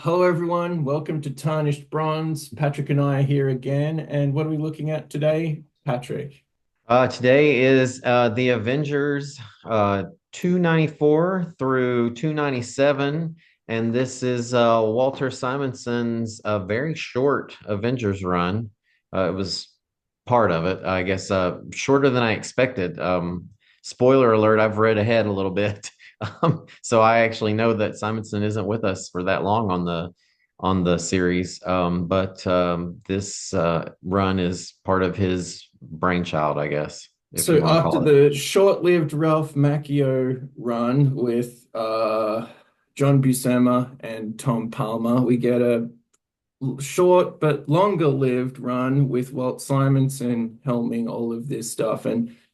Hello, everyone. Welcome to Tarnished Bronze. Patrick and I are here again. And what are we looking at today, Patrick? Today is the Avengers 294 through 297, and this is Walter Simonson's very short Avengers run. It was part of it, I guess, shorter than I expected. Spoiler alert, I've read ahead a little bit. So I actually know that Simonson isn't with us for that long on the series. But this run is part of his brainchild, I guess, if you So, want to after call it. the short-lived Ralph Macchio run with John Buscema and Tom Palmer, we get a short but longer-lived run with Walt Simonson helming all of this stuff.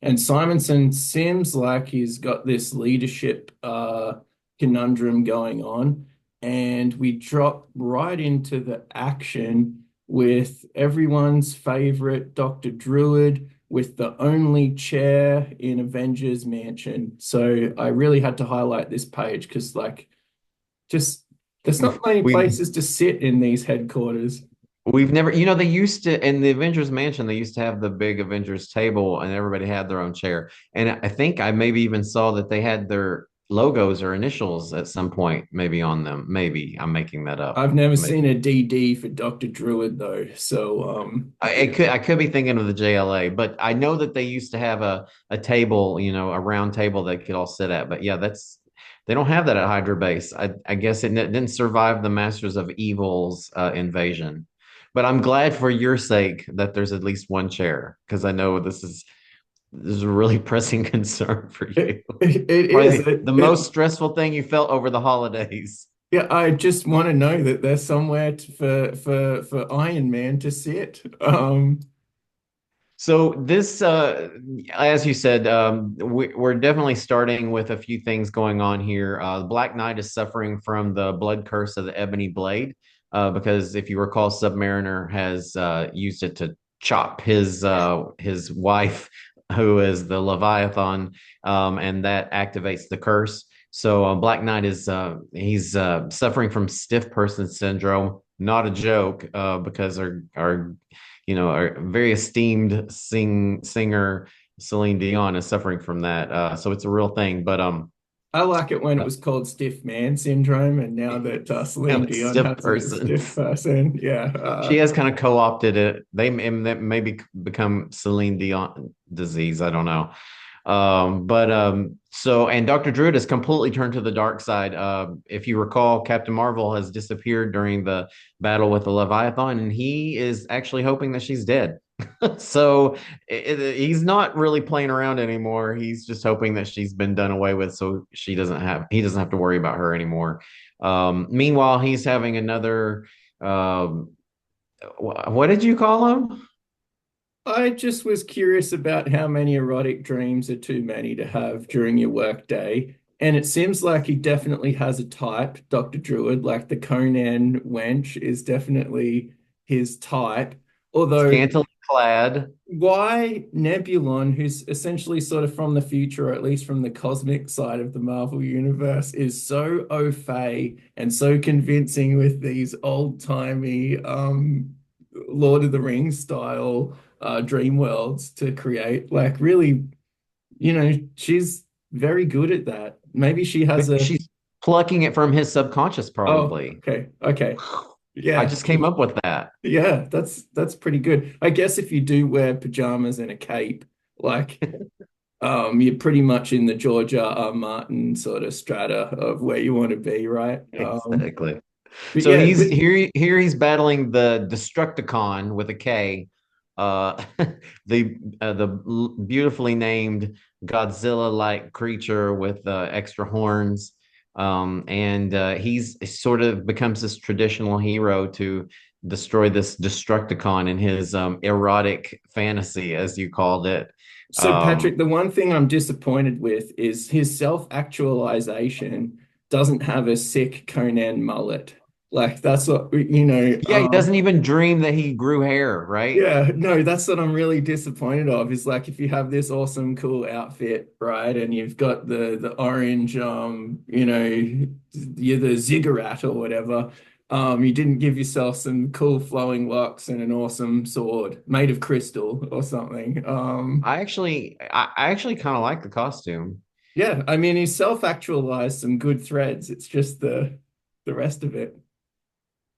And Simonson seems like he's got this leadership conundrum going on. And we drop right into the action with everyone's favorite Dr. Druid with the only chair in Avengers Mansion. So I really had to highlight this page because, like, just there's not many We've places to sit in these headquarters. we've never, they used to in the Avengers Mansion, they used to have the big Avengers table, and everybody had their own chair. And I think I maybe even saw that they had their logos or initials at some point, maybe on them. Maybe I'm making that up. I've never Maybe. seen a DD for Dr. Druid though. So yeah. I could be thinking of the JLA, but I know that they used to have a table, a round table they could all sit at. But yeah, that's they don't have that at Hydra Base. I guess it didn't survive the Masters of Evil's invasion. But I'm glad for your sake that there's at least one chair, because I know this is a really pressing concern for you. It is. Probably the most stressful thing you felt over the holidays. Yeah, I just want to know that there's somewhere for Iron Man to sit. So this, as you said, we're definitely starting with a few things going on here. Black Knight is suffering from the blood curse of the Ebony Blade, because if you recall, Submariner has used it to chop his wife, who is the Leviathan, and that activates the curse. So Black Knight is he's suffering from stiff person syndrome. Not a joke, because our our very esteemed singer Celine Dion is suffering from that. So it's a real thing. But I like it when it uh, was called stiff man syndrome, and now that Celine I'm a Dion stiff has it as person. stiff person. Yeah, She has kind of co-opted it. They maybe become Celine Dion disease. I don't know. But so and Dr. Druid has completely turned to the dark side. If you recall, Captain Marvel has disappeared during the battle with the Leviathan, and he is actually hoping that she's dead. So he's not really playing around anymore. He's just hoping that she's been done away with, so he doesn't have to worry about her anymore. Meanwhile, he's having another. Um, what did you call him? I just was curious about how many erotic dreams are too many to have during your workday. And it seems like he definitely has a type, Dr. Druid, like the Conan wench is definitely his type. Although, Scantily clad. why Nebulon, who's essentially sort of from the future, or at least from the cosmic side of the Marvel universe, is so au fait and so convincing with these old-timey Lord of the Rings style dream worlds to create. Like, really, she's very good at that. Maybe she has a. She's plucking it from his subconscious, Oh, probably. okay, okay, I yeah, just came up with that. yeah. That's pretty good. I guess if you do wear pajamas and a cape, like, you're pretty much in the George R. Martin sort of strata of where you want to be, right? Exactly. But So yeah, he's here. Here he's battling the Destructicon with a K, uh, the beautifully named Godzilla-like creature with extra horns, and he's sort of becomes this traditional hero to destroy this Destructicon in his erotic fantasy, as you called it. so, Um, Patrick, the one thing I'm disappointed with is his self-actualization doesn't have a sick Conan mullet. Like, that's what, yeah, he doesn't even dream that he grew hair, right? yeah, no, that's what I'm really disappointed of is like if you have this awesome, cool outfit, right, and you've got the orange, you're the ziggurat or whatever, You didn't give yourself some cool flowing locks and an awesome sword made of crystal or something. I actually kind of like the costume. Yeah, I mean, he's self-actualized some good threads. It's just the rest of it.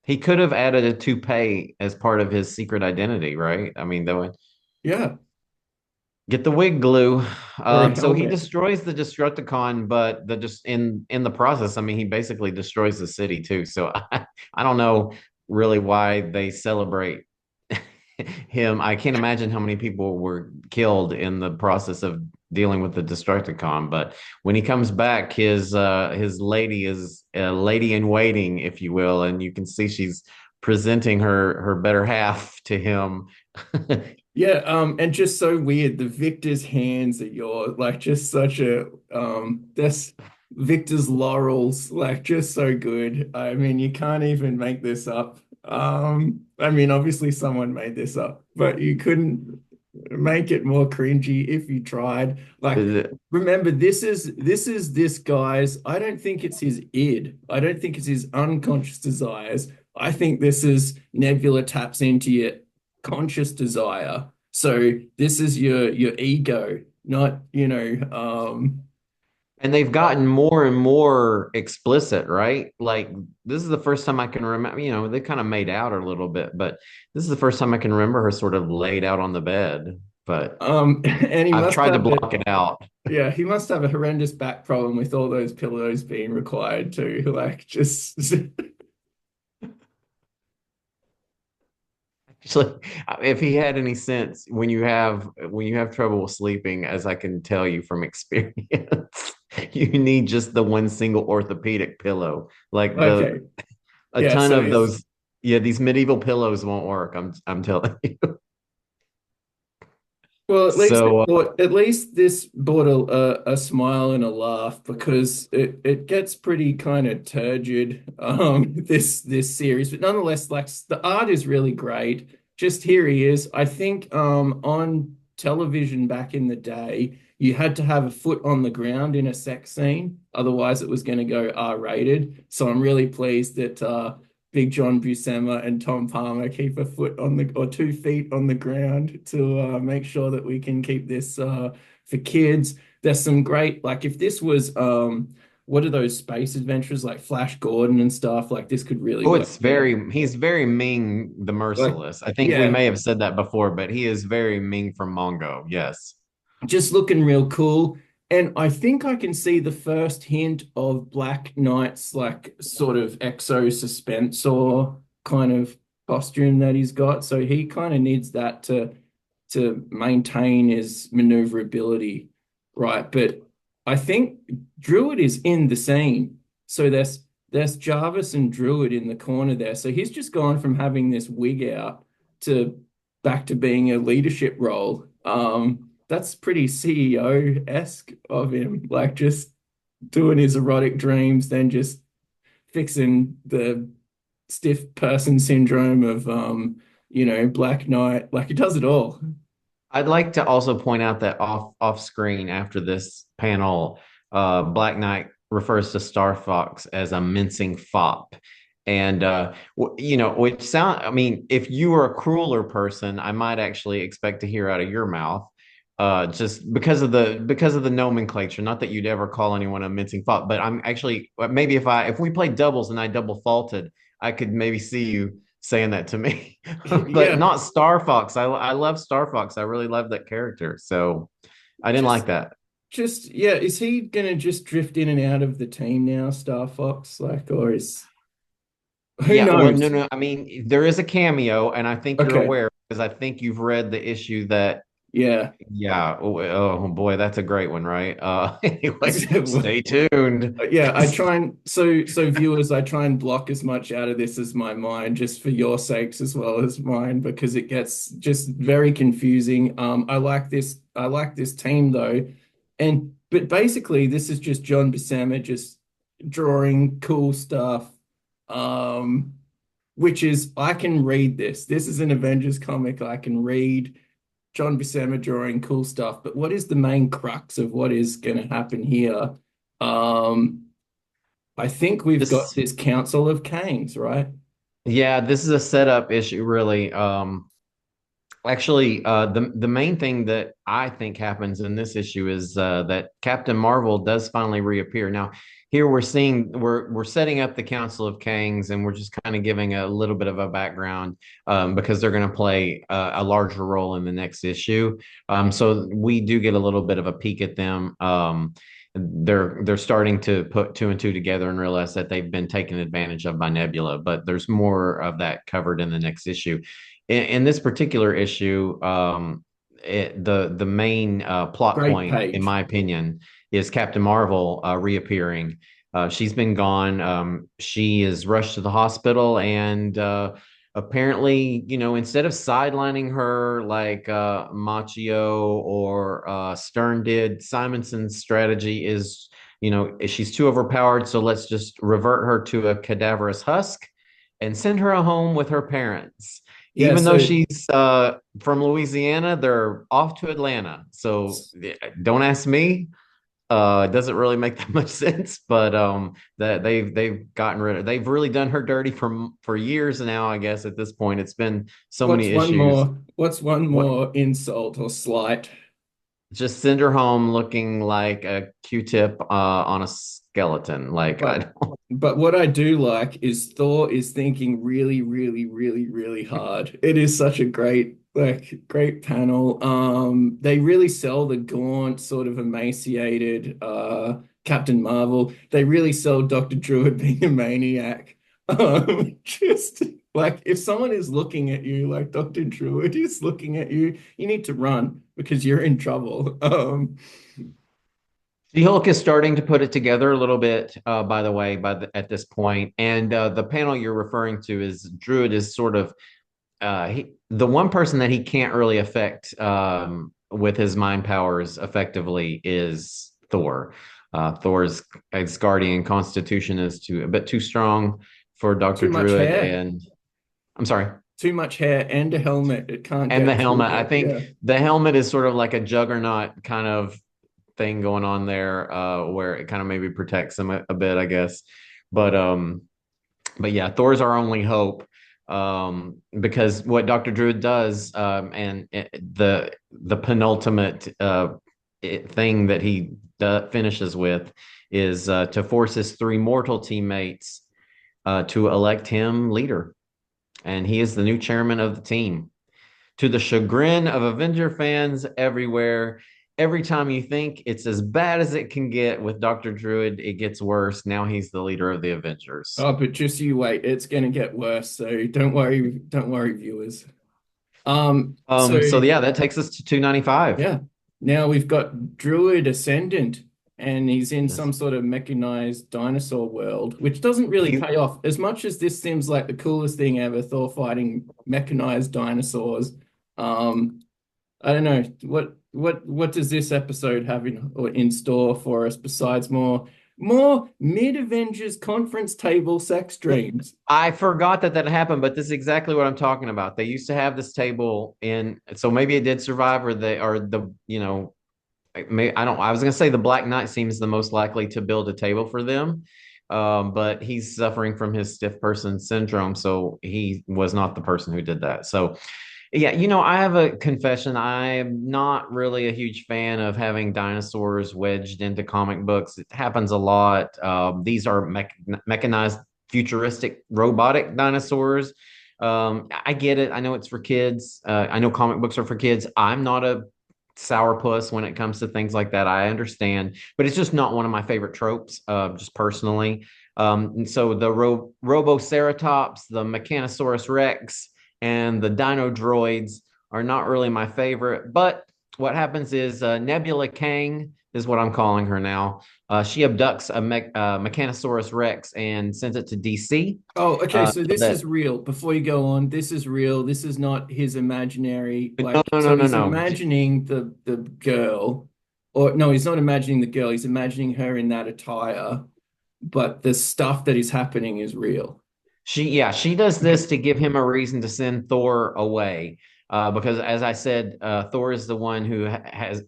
He could have added a toupee as part of his secret identity, right? I mean, though, Yeah, get the wig glue. or a So he helmet. destroys the Destructicon, but the just in the process, I mean, he basically destroys the city too. So I don't know really why they celebrate him. I can't imagine how many people were killed in the process of dealing with the Destructicon. But when he comes back, his lady is a lady in waiting, if you will, and you can see she's presenting her better half to him. Yeah, and just so weird, the Victor's hands are your like just such a that's Victor's laurels, like just so good. I mean, you can't even make this up. I mean, obviously someone made this up, but you couldn't make it more cringy if you tried. Like, remember, this is this guy's, I don't think it's his id. I don't think it's his unconscious desires. I think this is Nebula taps into your conscious desire. So this is your ego, not, And they've gotten more and more explicit, right? Like this is the first time I can remember, they kind of made out a little bit, but this is the first time I can remember her sort of laid out on the bed. But and he I've must tried to have block it. it out. Yeah, he must have a horrendous back problem with all those pillows being required to like just Actually, if he had any sense, when you have trouble sleeping, as I can tell you from experience, you need just the one single orthopedic pillow. Like okay. a Yeah, ton so of he's those. Yeah, these medieval pillows won't work. I'm telling you. well, So at least this brought a smile and a laugh because it gets pretty kind of turgid this series, but nonetheless, like the art is really great. Just here he is. I think on television back in the day, you had to have a foot on the ground in a sex scene, otherwise it was going to go R-rated. So I'm really pleased that Big John Buscema and Tom Palmer keep a foot on the or 2 feet on the ground to make sure that we can keep this for kids. There's some great like if this was what are those space adventures like Flash Gordon and stuff like this could really oh, work here. he's very Ming the Like Merciless. I think we yeah, may have said that before, but he is very Ming from Mongo. Yes. just looking real cool. And I think I can see the first hint of Black Knight's like sort of exo suspensor kind of costume that he's got. So he kind of needs that to maintain his maneuverability, right? But I think Druid is in the scene. So there's Jarvis and Druid in the corner there. So he's just gone from having this wig out to back to being a leadership role. That's pretty CEO-esque of him, like just doing his erotic dreams, then just fixing the stiff person syndrome of Black Knight. Like he does it all. I'd like to also point out that off screen after this panel, Black Knight refers to Star Fox as a mincing fop. And which sound I mean, if you were a crueler person, I might actually expect to hear out of your mouth, just because of the nomenclature. Not that you'd ever call anyone a mincing fop, but I'm actually maybe if we played doubles and I double faulted, I could maybe see you saying that to me. But Yeah, not Star Fox. I love Star Fox. I really love that character. So I didn't just like that. just yeah, is he gonna just drift in and out of the team now, Star Fox? Like, or is who Yeah, well, no, knows? no. I mean, there is a cameo, and I think you're Okay, aware because I think you've read the issue that, yeah. yeah. Oh boy, that's a great one, right? Anyway, stay tuned. Yeah, I try and so viewers, I try and block as much out of this as my mind, just for your sakes as well as mine, because it gets just very confusing. I like this team though, and but basically this is just John Buscema just drawing cool stuff, um, which is I can read this. This is an Avengers comic. I can read John Buscema drawing cool stuff, but what is the main crux of what is going to happen here? Um, I think we've got This this Council of Kangs, right? Yeah, this is a setup issue, really. Actually, the main thing that I think happens in this issue is that Captain Marvel does finally reappear. Now, here we're setting up the Council of Kangs, and we're just kind of giving a little bit of a background because they're going to play a larger role in the next issue. So we do get a little bit of a peek at them. They're starting to put two and two together and realize that they've been taken advantage of by Nebula, but there's more of that covered in the next issue. In this particular issue, the main plot Great point, in page. my opinion, is Captain Marvel reappearing. She's been gone. She is rushed to the hospital, and apparently, instead of sidelining her like Machio or Stern did, Simonson's strategy is, she's too overpowered, so let's just revert her to a cadaverous husk and send her home with her parents. Yeah, Even though so she's from Louisiana, they're off to Atlanta. So don't ask me. It doesn't really make that much sense, but that they've gotten rid of. They've really done her dirty for years now. I guess at this point, it's been so many issues. what's one What more insult or slight? just send her home looking like a Q-tip on a skeleton. Like I But don't. but what I do like is Thor is thinking really, really, really, really hard. It is such a great panel. They really sell the gaunt, sort of emaciated Captain Marvel. They really sell Dr. Druid being a maniac. Just like if someone is looking at you like Dr. Druid is looking at you, you need to run because you're in trouble. She-Hulk is starting to put it together a little bit, by the way, at this point. And the panel you're referring to is Druid is sort of the one person that he can't really affect with his mind powers effectively is Thor. Thor's Asgardian constitution is a bit too strong for Dr. Too much Druid, hair. and I'm sorry, Too much hair and a helmet. It can't and the get too helmet. I hot. think Yeah. the helmet is sort of like a juggernaut kind of thing going on there, where it kind of maybe protects him a bit, I guess. But yeah, Thor's our only hope, because what Dr. Druid does, and the penultimate thing that he finishes with is to force his three mortal teammates to elect him leader, and he is the new chairman of the team. To the chagrin of Avenger fans everywhere, every time you think it's as bad as it can get with Dr. Druid, it gets worse. Now he's the leader of the Avengers. Oh, but just you wait. It's gonna get worse. So don't worry, viewers. So So yeah, that takes us to 295. yeah. Now we've got Druid Ascendant, and he's in Yes. some sort of mechanized dinosaur world, which doesn't really He pay off. As much as this seems like the coolest thing ever, Thor fighting mechanized dinosaurs. Um, I don't know what does this episode have in store for us besides more mid-Avengers conference table sex dreams. I forgot that happened, but this is exactly what I'm talking about. They used to have this table in, so maybe it did survive, or I don't. I was gonna say the Black Knight seems the most likely to build a table for them, but he's suffering from his stiff person syndrome, so he was not the person who did that. So yeah, I have a confession. I'm not really a huge fan of having dinosaurs wedged into comic books. It happens a lot. These are mechanized, futuristic, robotic dinosaurs. I get it. I know it's for kids. I know comic books are for kids. I'm not a sourpuss when it comes to things like that. I understand, but it's just not one of my favorite tropes, just personally. And so the Roboceratops, the Mechanosaurus Rex, and the Dino Droids are not really my favorite. But what happens is Nebula Kang is what I'm calling her now. She abducts a Mechanosaurus Rex and sends it to DC. Oh, okay, so So this that is real. Before you go on, this is real. This is not his imaginary, no, like, no, so no, no, he's no. imagining the girl, or no, he's not imagining the girl, he's imagining her in that attire, but the stuff that is happening is real. She does Okay. this to give him a reason to send Thor away. because as I said, Thor is the one who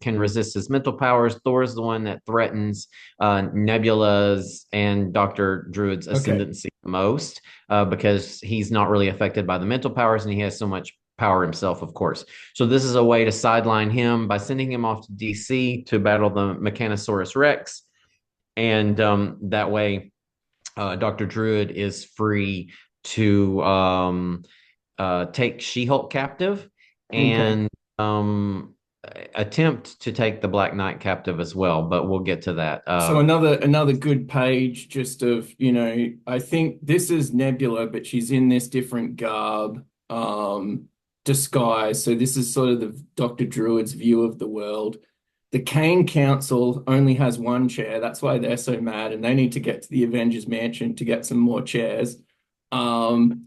can resist his mental powers. Thor is the one that threatens Nebula's and Doctor Druid's Okay. ascendancy the most, because he's not really affected by the mental powers, and he has so much power himself, of course. So this is a way to sideline him by sending him off to DC to battle the Mechanosaurus Rex, and that way, Doctor Druid is free to take She-Hulk captive Okay. and attempt to take the Black Knight captive as well, but we'll get to that. So another good page just of, I think this is Nebula, but she's in this different garb, disguise. So this is sort of the Dr. Druid's view of the world. The Kang Council only has one chair. That's why they're so mad, and they need to get to the Avengers Mansion to get some more chairs. Um,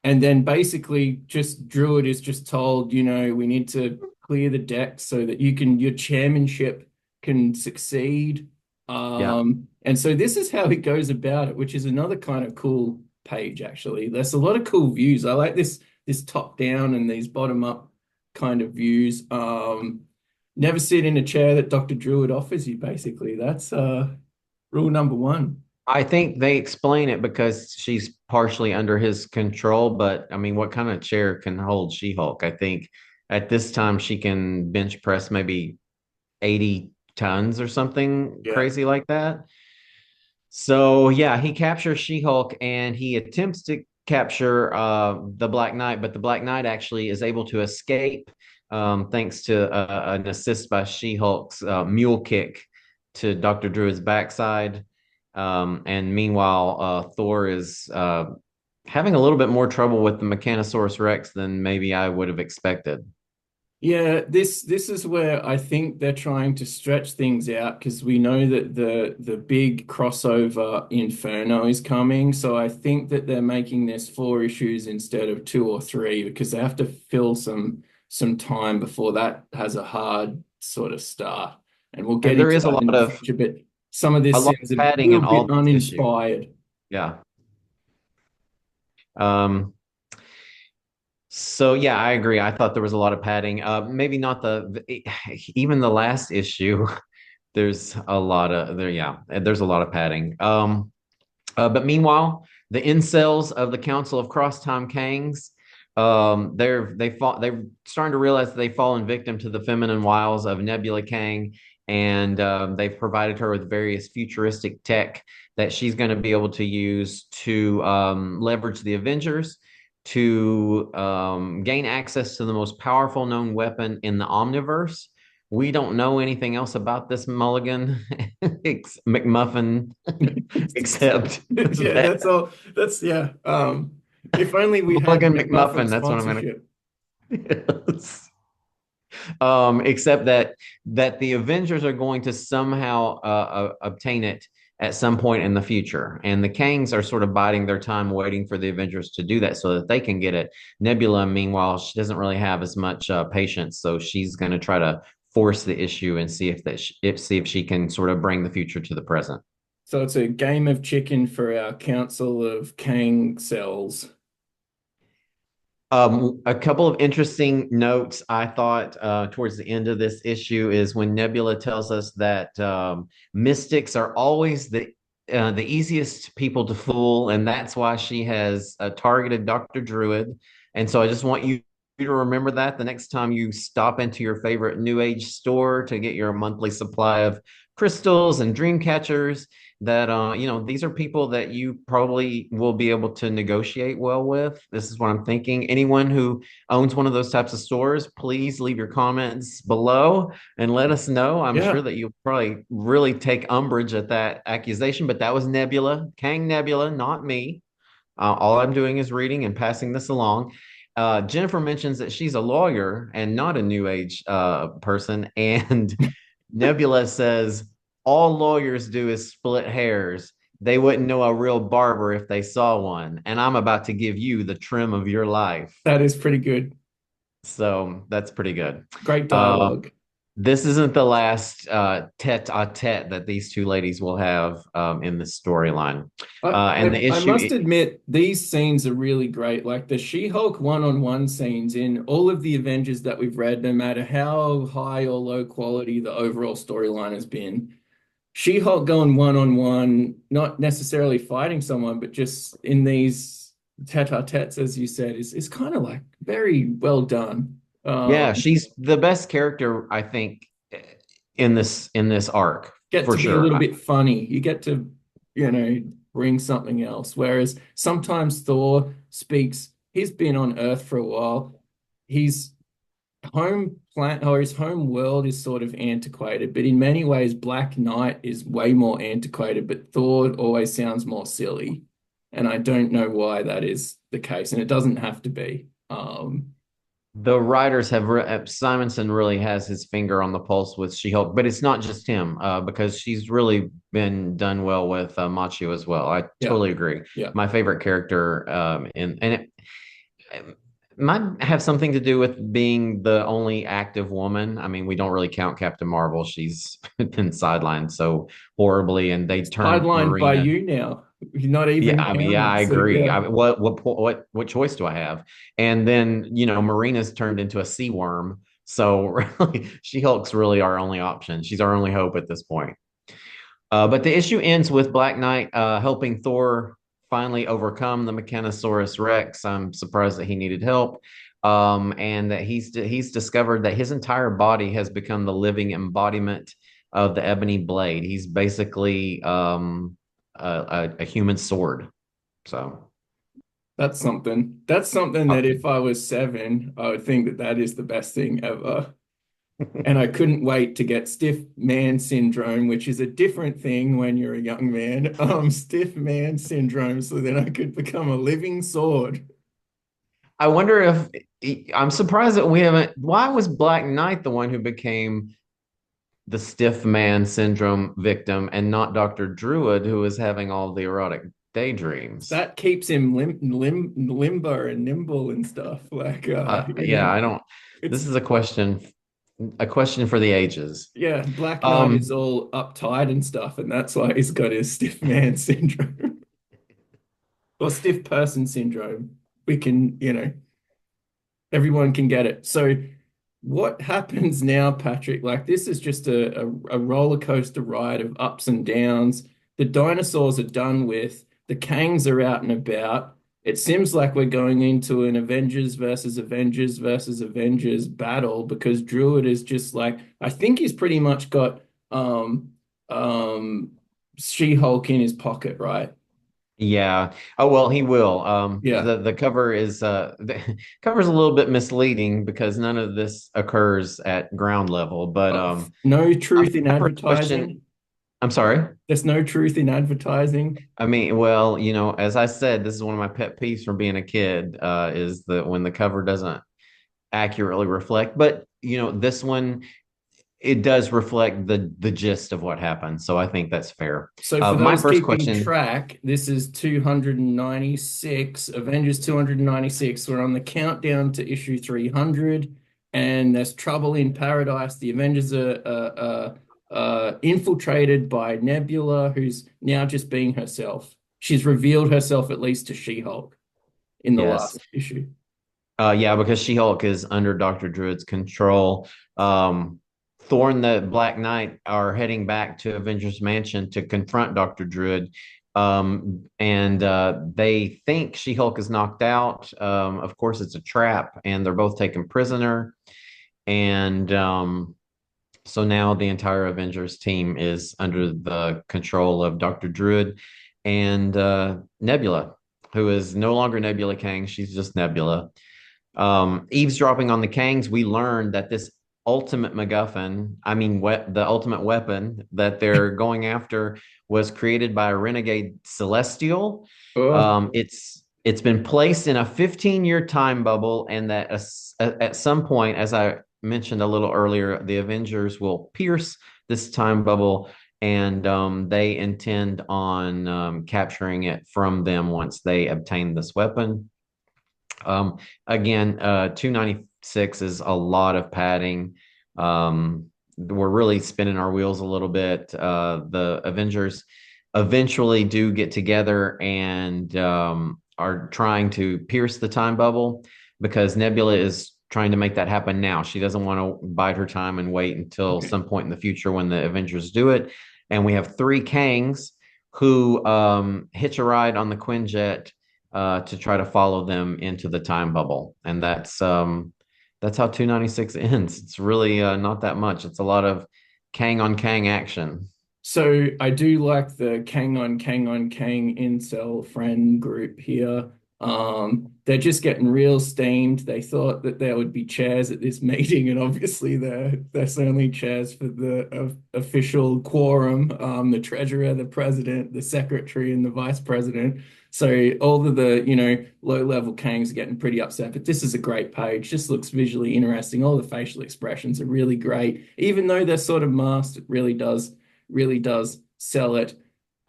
and then basically just Druid is just told, we need to clear the deck so that your chairmanship can succeed. Yeah. And so this is how he goes about it, which is another kind of cool page, actually. There's a lot of cool views. I like this top down and these bottom up kind of views. Never sit in a chair that Dr. Druid offers you, basically. That's rule number one. I think they explain it because she's partially under his control, but I mean, what kind of chair can hold She-Hulk? I think at this time she can bench press maybe 80 tons or something Yeah. crazy like that. So yeah, he captures She-Hulk and he attempts to capture the Black Knight, but the Black Knight actually is able to escape, thanks to an assist by She-Hulk's mule kick to Dr. Druid's backside. And meanwhile, Thor is having a little bit more trouble with the Mechanosaurus Rex than maybe I would have expected. Yeah, this is where I think they're trying to stretch things out because we know that the big crossover Inferno is coming. So I think that they're making this 4 issues instead of 2 or 3 because they have to fill some time before that has a hard sort of start. And we'll get And there into is that in the future, but some of a this lot seems of a padding little in bit all this issue. uninspired. Yeah. Um, so yeah, I agree. I thought there was a lot of padding. Maybe not even the last issue. There's a lot of there. Yeah, there's a lot of padding. But meanwhile, the incels of the Council of Crosstime Kangs, they're starting to realize that they've fallen victim to the feminine wiles of Nebula Kang, and they've provided her with various futuristic tech that she's going to be able to use to leverage the Avengers to gain access to the most powerful known weapon in the Omniverse. We don't know anything else about this Mulligan McMuffin except Yeah, that that's all. That's yeah. If only we had Mulligan McMuffin McMuffin, that's what I'm gonna sponsorship. yes. Except that the Avengers are going to somehow obtain it at some point in the future. And the Kangs are sort of biding their time waiting for the Avengers to do that so that they can get it. Nebula, meanwhile, she doesn't really have as much patience, so she's going to try to force the issue and see if she can sort of bring the future to the present. So it's a game of chicken for our council of Kang cells. A couple of interesting notes I thought towards the end of this issue is when Nebula tells us that mystics are always the easiest people to fool, and that's why she has targeted Dr. Druid. And so I just want you to remember that the next time you stop into your favorite New Age store to get your monthly supply of crystals and dream catchers, that these are people that you probably will be able to negotiate well with. This is what I'm thinking. Anyone who owns one of those types of stores, please leave your comments below and let us know. I'm sure Yeah, that you'll probably really take umbrage at that accusation, but that was Nebula, Kang Nebula, not me. All I'm doing is reading and passing this along. Jennifer mentions that she's a lawyer and not a new age person, and Nebula says all lawyers do is split hairs. They wouldn't know a real barber if they saw one. And I'm about to give you the trim of your life. that is pretty good. So that's pretty good. Great Uh, dialogue. this isn't the last tete-a-tete that these two ladies will have in this storyline. And the I must issue, admit, these scenes are really great. Like the She-Hulk one-on-one scenes in all of the Avengers that we've read, no matter how high or low quality the overall storyline has been. She-Hulk going one-on-one, not necessarily fighting someone, but just in these tete-a-tetes, as you said, is kind of like very well done. yeah, she's the best character, I think, in this arc Get for to be a sure. little bit funny. You get to, bring something else. Whereas sometimes Thor speaks, he's been on Earth for a while. His home planet or his home world is sort of antiquated, but in many ways, Black Knight is way more antiquated, but Thor always sounds more silly. And I don't know why that is the case, and it doesn't have to be. The writers Simonson really has his finger on the pulse with She-Hulk, but it's not just him, because she's really been done well with Machio as well. I Yeah, totally agree. yeah. My favorite character, it might have something to do with being the only active woman. I mean, we don't really count Captain Marvel. She's been sidelined so horribly, and they turned Sidelined by Marina. you now. You're not Yeah, even I mean, yeah, counted. I So agree. yeah. What choice do I have? And then, Marina's turned into a sea worm. So really, She-Hulk's really our only option. She's our only hope at this point. But the issue ends with Black Knight helping Thor finally overcome the Mechanosaurus Rex. I'm surprised that he needed help. And that he's discovered that his entire body has become the living embodiment of the ebony blade. He's basically a human sword. So, That's something. That's something uh, that if I was seven, I would think that that is the best thing ever. And I couldn't wait to get stiff man syndrome, which is a different thing when you're a young man. Stiff man syndrome, so then I could become a living sword. I wonder if I'm surprised that we haven't. Why was Black Knight the one who became the stiff man syndrome victim and not Dr. Druid, who was having all the erotic daydreams? That keeps him limbo and nimble and stuff. Like, Yeah, I don't. it's This is a question for the ages. yeah, Black Knight is Um, all uptight and stuff, and that's why he's got his stiff man syndrome or stiff person syndrome. We can, everyone can get it. So, what happens now, Patrick? Like, this is just a roller coaster ride of ups and downs. The dinosaurs are done with, the Kangs are out and about. It seems like we're going into an Avengers versus Avengers versus Avengers battle because Druid is just like, I think he's pretty much got um She-Hulk in his pocket, right? yeah. Oh well, he will. Yeah. The cover is the cover's a little bit misleading because none of this occurs at ground level. But No my truth in first question. advertising. I'm sorry. There's no truth in advertising. I mean, well, as I said, this is one of my pet peeves from being a kid, is that when the cover doesn't accurately reflect. But this one, it does reflect the gist of what happened. So I think that's fair. So for My those first keeping question. track, this is 296, Avengers 296. We're on the countdown to issue 300, and there's trouble in paradise. The Avengers are infiltrated by Nebula, who's now just being herself. She's revealed herself at least to She-Hulk in the Yes. last issue. Yeah, because She-Hulk is under Dr. Druid's control. Thor and the Black Knight are heading back to Avengers Mansion to confront Dr. Druid. And they think She-Hulk is knocked out. Of course, it's a trap, and they're both taken prisoner. And so now the entire Avengers team is under the control of Dr. Druid and Nebula, who is no longer Nebula Kang. She's just Nebula. Eavesdropping on the Kangs, we learned that this ultimate MacGuffin, I mean, the ultimate weapon that they're going after was created by a renegade Celestial. Oh, It's been placed in a 15-year time bubble, and that at some point, as I mentioned a little earlier, the Avengers will pierce this time bubble, and they intend on capturing it from them once they obtain this weapon. Again, 296 is a lot of padding. we're really spinning our wheels a little bit. The Avengers eventually do get together and are trying to pierce the time bubble because Nebula is trying to make that happen now. She doesn't want to bide her time and wait until Okay. some point in the future when the Avengers do it. And we have three Kangs who hitch a ride on the Quinjet to try to follow them into the time bubble, and that's how 296 ends. It's really not that much. It's a lot of Kang on Kang action. So I do like the Kang on Kang incel friend group here. They're just getting real steamed. They thought that there would be chairs at this meeting, and obviously there's only chairs for the official quorum, the treasurer, the president, the secretary, and the vice president. So all of the, low-level Kangs are getting pretty upset. But this is a great page. Just looks visually interesting. All the facial expressions are really great. Even though they're sort of masked, it really does sell it.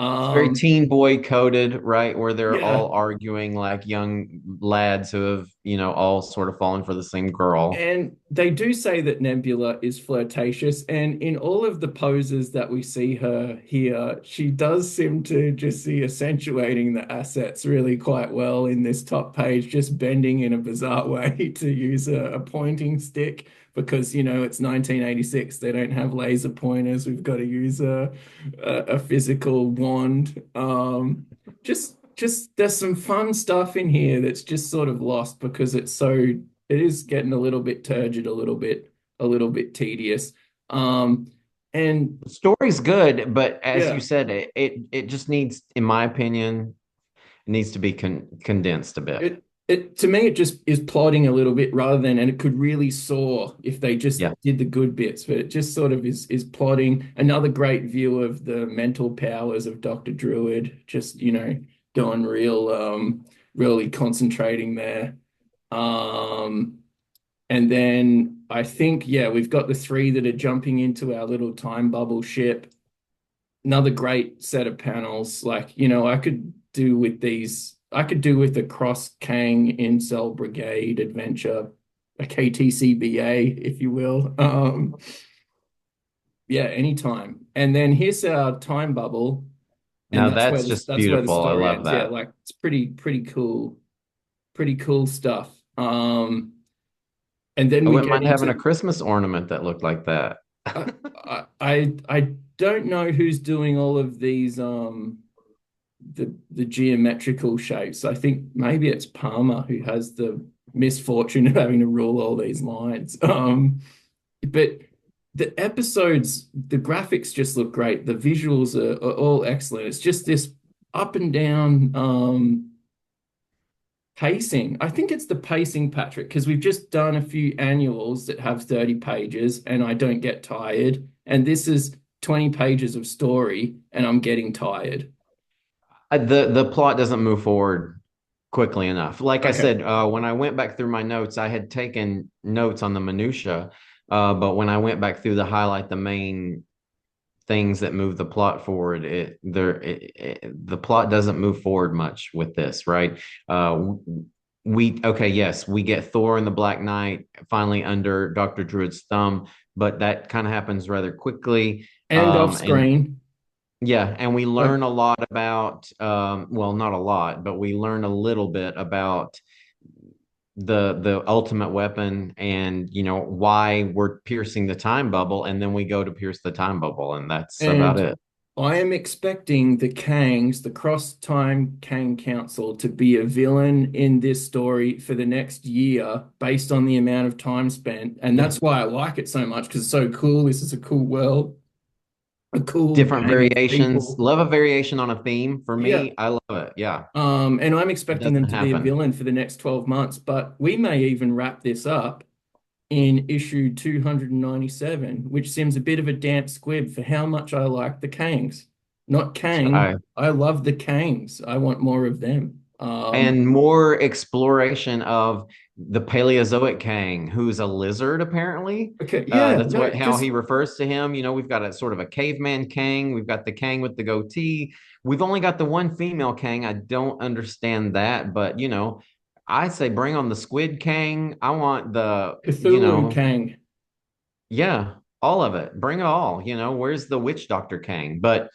It's very Um, teen boy coded, right? Where they're yeah, all arguing like young lads who have, all sort of fallen for the same girl. and they do say that Nebula is flirtatious, and in all of the poses that we see her here, she does seem to just see accentuating the assets really quite well in this top page, just bending in a bizarre way to use a pointing stick because it's 1986. They don't have laser pointers. We've got to use a physical wand. Just there's some fun stuff in here that's just sort of lost because it is getting a little bit turgid, a little bit tedious. Um, and The story's good, but as you yeah, said, it just needs, in my opinion, it needs to be condensed a bit. it to me it just is plodding a little bit rather than, and it could really soar if they just Yeah. did the good bits, but it just sort of is plodding. Another great view of the mental powers of Dr. Druid, just going really concentrating there. Um, And then I think, yeah, we've got the three that are jumping into our little time bubble ship. Another great set of panels. Like, I could do with a Cross Kang Incel Brigade adventure, a KTCBA, if you will. Yeah, anytime. And then here's our time bubble, and Now that's where that's the just that's where the beautiful. I story love ends. Yeah, that. like it's pretty cool stuff. And then I we wouldn't get mind having a into Christmas ornament that looked like that. I don't know who's doing all of these the geometrical shapes. I think maybe it's Palmer who has the misfortune of having to rule all these lines. But the graphics just look great. The visuals are all excellent. It's just this up and down pacing. I think it's the pacing, Patrick, because we've just done a few annuals that have 30 pages and I don't get tired. And this is 20 pages of story and I'm getting tired. The plot doesn't move forward quickly enough. Like I Okay. said, when I went back through my notes, I had taken notes on the minutia, but when I went back through the highlight, the main things that move the plot forward, the plot doesn't move forward much with this, right? We okay, yes, we get Thor and the Black Knight finally under Dr. Druid's thumb, but that kind of happens rather quickly. And off And screen. yeah, and we Like, learn a lot about, well, not a lot, but we learn a little bit about the ultimate weapon and why we're piercing the time bubble, and then we go to pierce the time bubble, and that's about and it. I am expecting the Kangs, the Cross Time Kang Council, to be a villain in this story for the next year based on the amount of time spent. And Yeah. that's why I like it so much because it's so cool. This is a cool world, a cool Different gang of variations. people. Love a variation on a theme. For Yeah. me, I love it. Yeah. And I'm It expecting them doesn't to be a happen. villain for the next 12 months, but we may even wrap this up in issue 297, which seems a bit of a damp squib for how much I like the Kangs. Not Kang. I I love the Kangs. I want more of them. And more exploration of the Paleozoic Kang, who's a lizard apparently. Okay, yeah, That's no, what how because he refers to him. We've got a sort of a caveman Kang. We've got the Kang with the goatee. We've only got the one female Kang. I don't understand that, but I say bring on the Squid Kang. I want the, Cthulhu Kang. yeah. all of it. Bring it all. Where's the witch doctor Kang? But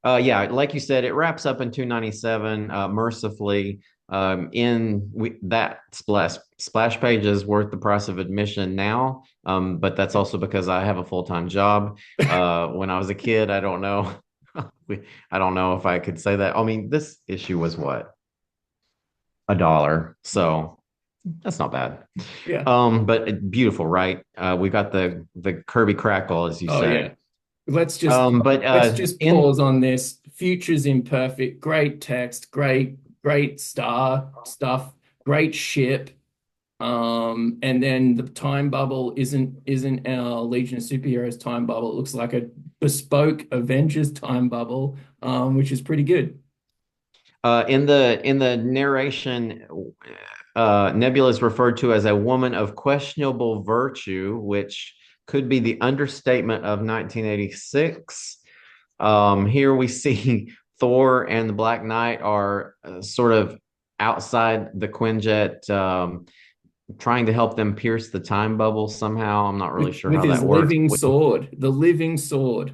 yeah, like you said, it wraps up in 297. Mercifully, that splash page is worth the price of admission now. But that's also because I have a full-time job. When I was a kid, I don't know. I don't know if I could say that. I mean, this issue was what, $1, so that's not bad. Yeah. But beautiful, right? We got the Kirby crackle, as you Oh say. yeah. Let's just But let's just in pause on this. Future's imperfect. Great text. Great star stuff. Great ship. And then the time bubble isn't our Legion of Superheroes time bubble. It looks like a bespoke Avengers time bubble, which is pretty good. in the narration, Nebula is referred to as a woman of questionable virtue, which could be the understatement of 1986. Here we see Thor and the Black Knight are sort of outside the Quinjet, trying to help them pierce the time bubble somehow. I'm not really sure With how his that works. living sword, the living sword.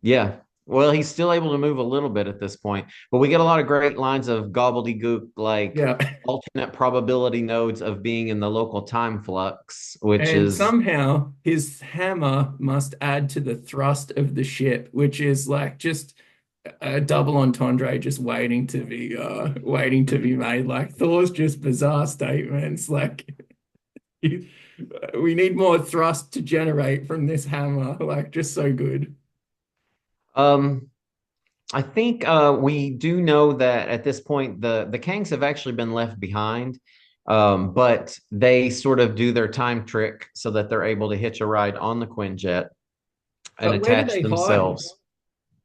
Yeah. Well, he's still able to move a little bit at this point, but we get a lot of great lines of gobbledygook, like Yeah. alternate probability nodes of being in the local time flux, which And is, somehow his hammer must add to the thrust of the ship, which is like just a double entendre just waiting to be made. Like Thor's just bizarre statements. Like we need more thrust to generate from this hammer. Like just so good. um, I think we do know that at this point the Kangs have actually been left behind, but they sort of do their time trick so that they're able to hitch a ride on the Quinjet and But where do attach they hide? themselves.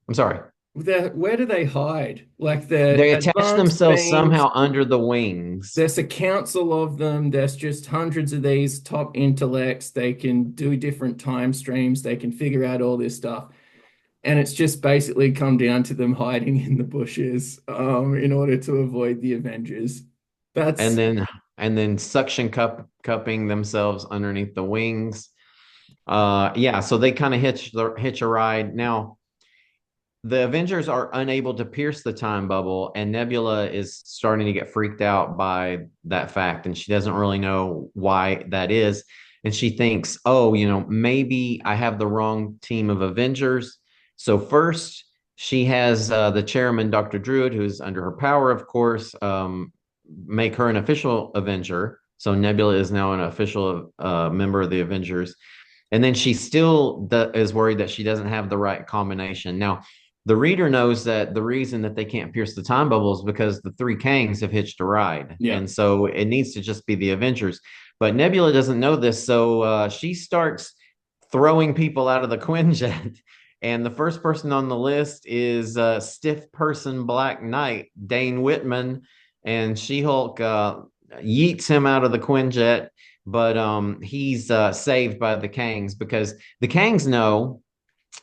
I'm sorry. Where do they hide? Like the They attach advanced themselves beams. somehow under the wings. There's a council of them. There's just hundreds of these top intellects. They can do different time streams. They can figure out all this stuff. And it's just basically come down to them hiding in the bushes, in order to avoid the Avengers. and That's then and then suction cupping themselves underneath the wings. Yeah, so they kind of hitch a ride. Now, the Avengers are unable to pierce the time bubble, and Nebula is starting to get freaked out by that fact, and she doesn't really know why that is. And she thinks, oh, maybe I have the wrong team of Avengers. So first, she has the chairman, Dr. Druid, who's under her power, of course, make her an official Avenger. So Nebula is now an official member of the Avengers. And then she still is worried that she doesn't have the right combination. Now, the reader knows that the reason that they can't pierce the time bubble is because the three Kangs have hitched a ride. yeah. And so it needs to just be the Avengers. But Nebula doesn't know this. So she starts throwing people out of the Quinjet. And the first person on the list is stiff person Black Knight, Dane Whitman. And She Hulk yeets him out of the Quinjet. But he's saved by the Kangs because the Kangs know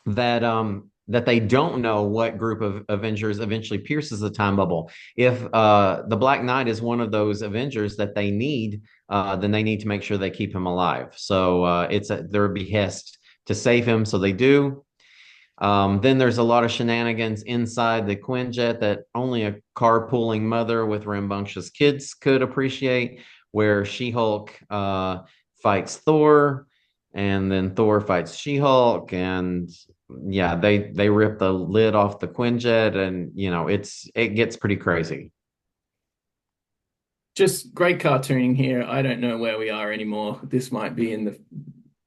that they don't know what group of Avengers eventually pierces the time bubble. If the Black Knight is one of those Avengers that they need, then they need to make sure they keep him alive. So it's their behest to save him. So they do. Then there's a lot of shenanigans inside the Quinjet that only a carpooling mother with rambunctious kids could appreciate, where She-Hulk fights Thor, and then Thor fights She-Hulk, and yeah, they rip the lid off the Quinjet, and it gets pretty crazy. Just great cartooning here. I don't know where we are anymore. This might be in the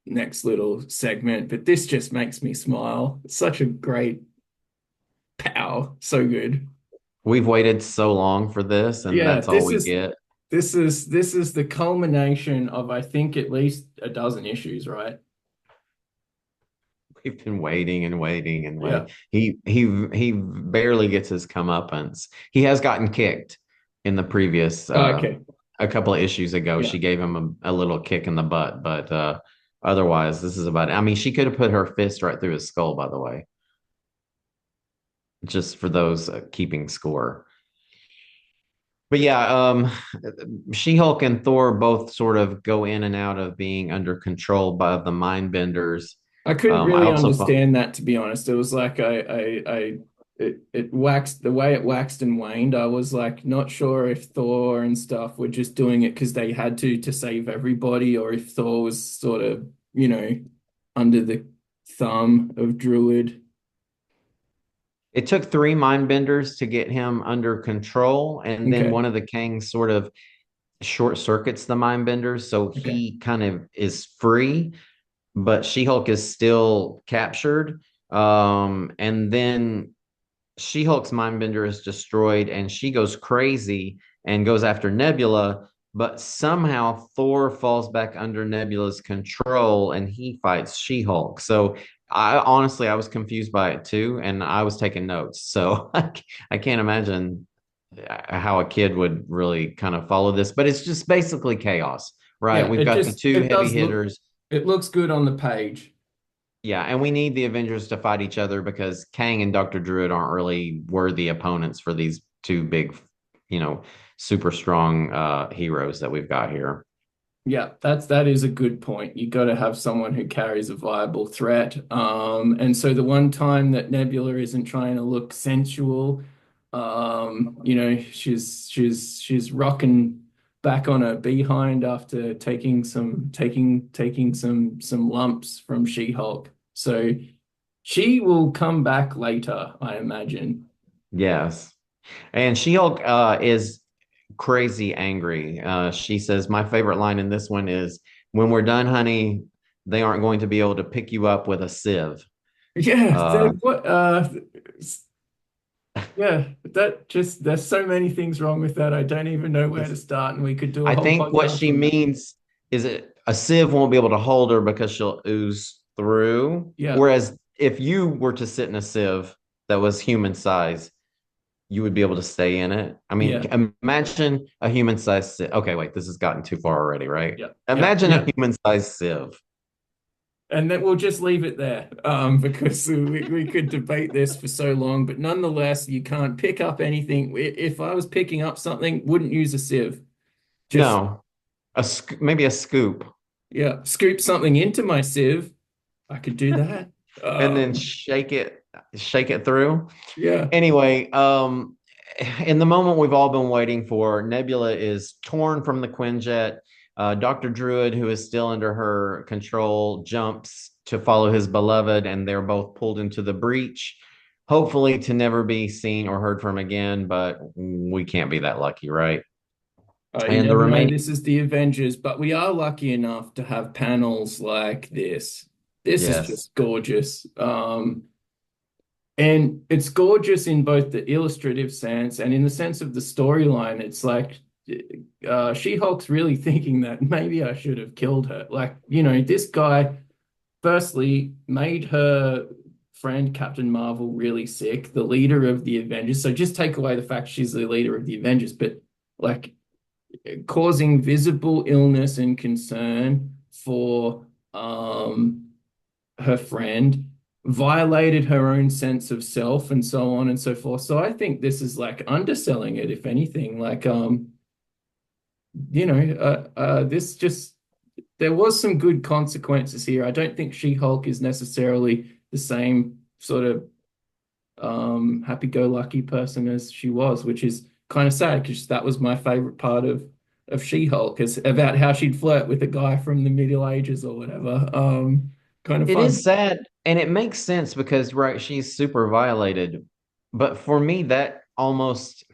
next little segment, but this just makes me smile. It's such a great pow. So good. We've waited so long for this, and Yeah, that's all we get. this is the culmination of I think at least a dozen issues, We've been waiting and waiting and yeah. waiting. He barely gets his comeuppance. He has gotten kicked in the previous Okay. a couple of issues ago. Yeah. She gave him a little kick in the butt, but otherwise, this is about it. I mean, she could have put her fist right through his skull, by the way, just for those keeping score. But yeah, She-Hulk and Thor both sort of go in and out of being under control by the mind benders. I couldn't I really also understand that, to be honest. It was like it waxed the way it waxed and waned. I was like not sure if Thor and stuff were just doing it because they had to save everybody, or if Thor was sort of, under the thumb of Druid. it took three mind benders to get him under control, and then Okay, one of the Kangs sort of short circuits the mind benders, so okay. he kind of is free, but She-Hulk is still captured. And then She-Hulk's mind bender is destroyed, and she goes crazy and goes after Nebula. But somehow Thor falls back under Nebula's control, and he fights She-Hulk. So I was confused by it too, and I was taking notes. So I can't imagine how a kid would really kind of follow this. But it's just basically chaos, right? Yeah, We've got the two it heavy does look, hitters. it looks good on the page. Yeah, and we need the Avengers to fight each other because Kang and Dr. Druid aren't really worthy opponents for these two big, you know, super strong heroes that we've got here. Yeah, that is a good point. You got to have someone who carries a viable threat. And so the one time that Nebula isn't trying to look sensual, she's rocking back on her behind after taking some lumps from She-Hulk. So she will come back later, I imagine. Yes. And She-Hulk is crazy angry. She says, my favorite line in this one is, when we're done, honey, they aren't going to be able to pick you up with a sieve. Yeah, Uh, yeah, that just there's so many things wrong with that. I don't even know where to start, and we could do a I whole think what podcast she on that. means is that a sieve won't be able to hold her because she'll ooze through. Yeah, Whereas if you were to sit in a sieve that was human size, you would be able to stay in it. I mean, yeah, imagine a human sized sieve. Okay, wait, this has gotten too far already, right? yeah, yeah, Imagine a yeah. human sized sieve. And then we'll just leave it there, because we could debate this for so long. But nonetheless, you can't pick up anything. If I was picking up something, wouldn't use a sieve. Just, No, maybe a scoop, yeah, scoop something into my sieve. I could do that. and then Um, shake it through. yeah. Anyway, in the moment we've all been waiting for, Nebula is torn from the Quinjet. Dr. Druid, who is still under her control, jumps to follow his beloved, and they're both pulled into the breach, hopefully to never be seen or heard from again. But we can't be that lucky, right? You And the never know. remaining, This is the Avengers, but we are lucky enough to have panels like this. This is yes, just gorgeous. And it's gorgeous in both the illustrative sense and in the sense of the storyline. It's like She-Hulk's really thinking that maybe I should have killed her. Like, this guy firstly made her friend Captain Marvel really sick, the leader of the Avengers. So just take away the fact she's the leader of the Avengers, but like causing visible illness and concern for her friend, violated her own sense of self, and so on and so forth. So I think this is like underselling it, if anything. Like, this just there was some good consequences here. I don't think She-Hulk is necessarily the same sort of happy-go-lucky person as she was, which is kind of sad because that was my favorite part of She-Hulk, is about how she'd flirt with a guy from the Middle Ages or whatever. Kind of it is fun. sad, and it makes sense because, right, she's super violated. But for me, that almost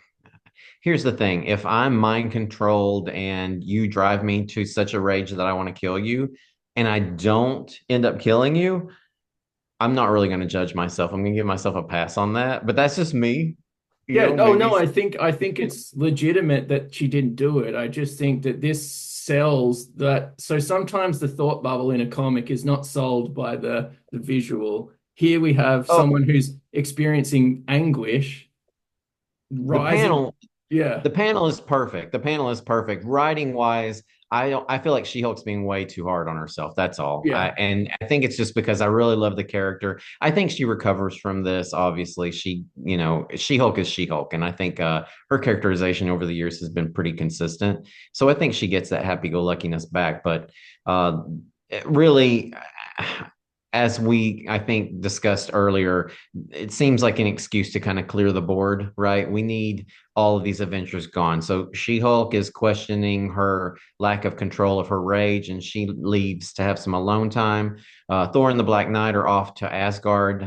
here's the thing. If I'm mind controlled and you drive me to such a rage that I want to kill you, and I don't end up killing you, I'm not really going to judge myself. I'm going to give myself a pass on that. But that's just me. You Yeah, know, no, maybe no, I think it's legitimate that she didn't do it. I just think that this sells that. So sometimes the thought bubble in a comic is not sold by the visual. Here we have oh, someone who's experiencing anguish, the rising. panel Yeah, the panel is perfect. The panel is perfect. Writing wise, I feel like She-Hulk's being way too hard on herself. That's all. yeah. And I think it's just because I really love the character. I think she recovers from this. Obviously, She-Hulk is She-Hulk, and I think her characterization over the years has been pretty consistent. So I think she gets that happy-go-luckiness back. But uh, really, as we, I think, discussed earlier, it seems like an excuse to kind of clear the board, right? We need all of these Avengers gone. So She-Hulk is questioning her lack of control of her rage, and she leaves to have some alone time. Thor and the Black Knight are off to Asgard.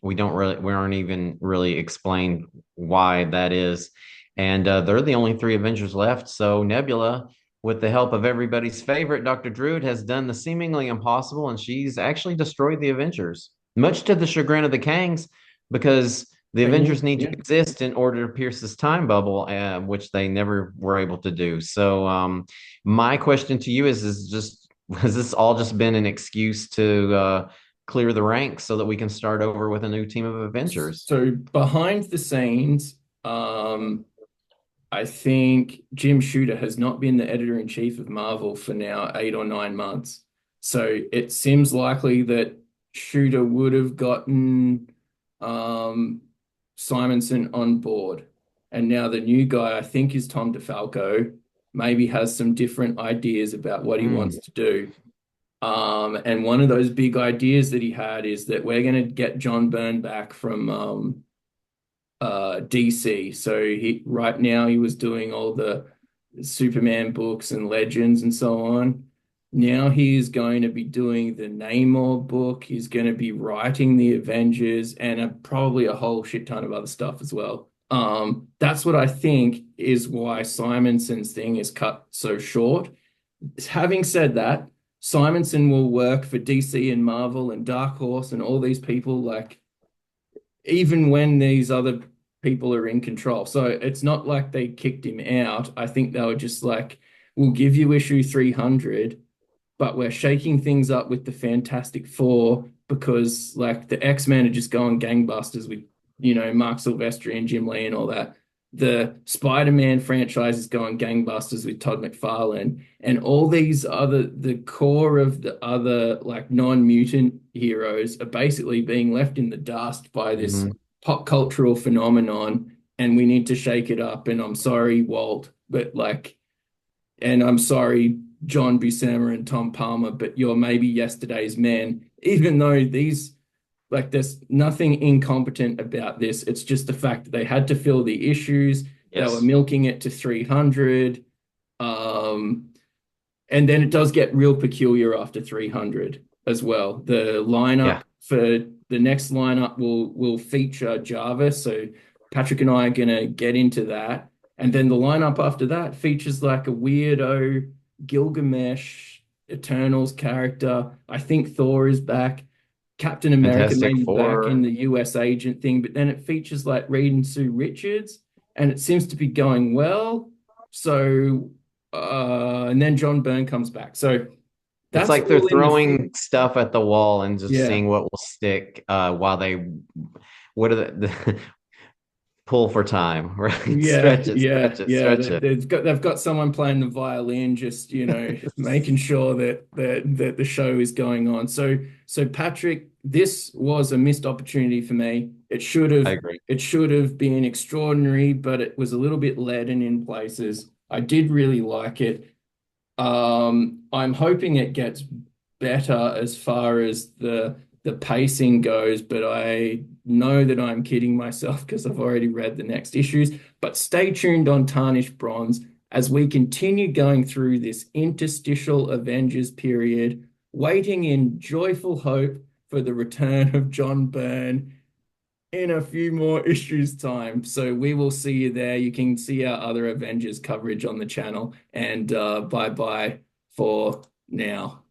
We aren't even really explained why that is, and they're the only three Avengers left. So Nebula, with the help of everybody's favorite, Dr. Druid, has done the seemingly impossible, and she's actually destroyed the Avengers, much to the chagrin of the Kangs, because the They Avengers need, need to yeah. exist in order to pierce this time bubble, which they never were able to do. So, my question to you is just, has this all just been an excuse to clear the ranks so that we can start over with a new team of Avengers? So behind the scenes, um, I think Jim Shooter has not been the editor-in-chief of Marvel for now 8 or 9 months. So it seems likely that Shooter would have gotten um, Simonson on board. And now the new guy, I think, is Tom DeFalco, maybe has some different ideas about what he Mm, wants to do. And one of those big ideas that he had is that we're going to get John Byrne back from DC. So he right now he was doing all the Superman books and Legends and so on. Now he is going to be doing the Namor book. He's going to be writing the Avengers and probably a whole shit ton of other stuff as well. That's what I think is why Simonson's thing is cut so short. Having said that, Simonson will work for DC and Marvel and Dark Horse and all these people like even when these other people are in control. So it's not like they kicked him out. I think they were just like, we'll give you issue 300, but we're shaking things up with the Fantastic Four because like the X-Men are just going gangbusters with, Mark Silvestri and Jim Lee and all that. The Spider-Man franchise is going gangbusters with Todd McFarlane and all these the core of the other like non-mutant heroes are basically being left in the dust by this mhm. pop cultural phenomenon and we need to shake it up. And I'm sorry, Walt, but like, and I'm sorry, John Buscema and Tom Palmer, but you're maybe yesterday's men, even though like, there's nothing incompetent about this. It's just the fact that they had to fill the issues. They were Yes. milking it to 300. Um, and then it does get real peculiar after 300 as well. The lineup Yeah. for the next lineup will feature Jarvis. So Patrick and I are gonna get into that. And then the lineup after that features like a weirdo Gilgamesh Eternals character. I think Thor is back. Captain America may Fantastic be back in Four. the US agent thing, but then it features like Reed and Sue Richards, and it seems to be going well. So and then John Byrne comes back. So It's that's like they're all in the throwing stuff at the wall and just yeah. seeing what will stick while they, what are the pull for time, right? Yeah, Stretch it, yeah, stretch it, yeah. stretch it. They've got someone playing the violin, just making sure that the show is going on. So Patrick, this was a missed opportunity for me. I agree. It should have been extraordinary, but it was a little bit leaden in places. I did really like it. I'm hoping it gets better as far as the pacing goes, but I know that I'm kidding myself because I've already read the next issues. But stay tuned on Tarnished Bronze as we continue going through this interstitial Avengers period, waiting in joyful hope for the return of John Byrne in a few more issues time. So we will see you there. You can see our other Avengers coverage on the channel. And bye bye for now.